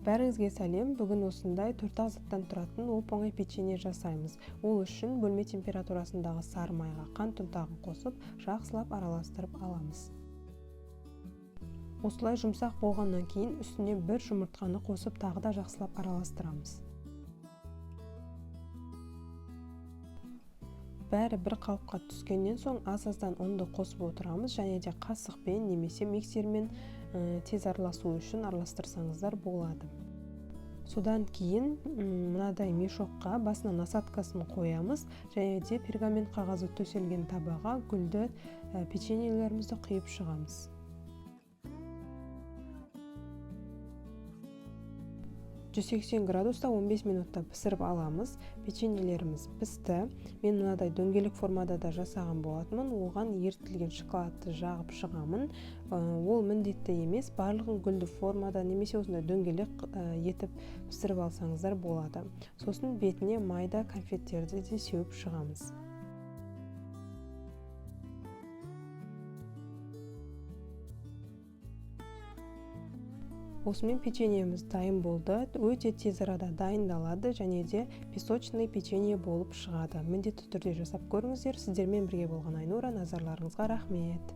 Бәріңізге сәлем. Бүгін осындай 4 заттан тұратын оп-оңай печенье жасаймыз. Ол үшін бөлме температурасындағы сары майға қант ұнтағын қосып, жақсылап араластырып аламыз. Осылай жұмсақ болғаннан кейін үстіне бір жұмыртқаны қосып тағы да жақсылап араластырамыз. Бәрі бір қалыпқа түскеннен соң аз-аздан ұнды қосып отырамыз, және де қасықпен немесе миксермен тез араласу үшін араластырсаңыздар болады. Содан кейін мынадай мешокқа басына насадкасын қоямыз, және де пергамент қағазы төселген табаға гүлді печеньелерімізді құйып шығамыз. градуста 15 минутта пісіріп аламыз. Печеньелеріміз пісті. Мен мынадай дөңгелек формада да жасаған болатынмын. Оған ерітілген шоколадты жағып шығамын. Ол міндетті емес, барлығын гүлді формада немесе осындай дөңгелек етіп пісіріп алсаңыздар болады. Сосын бетіне майда конфеттерді де сеуіп шығамыз. Осымен печеньеміз дайын болды. Өте тез арада дайындалады және де песочный печенье болып шығады. Міндетті түрде жасап көріңіздер. Сіздермен бірге болған Айнура, назарларыңызға рахмет.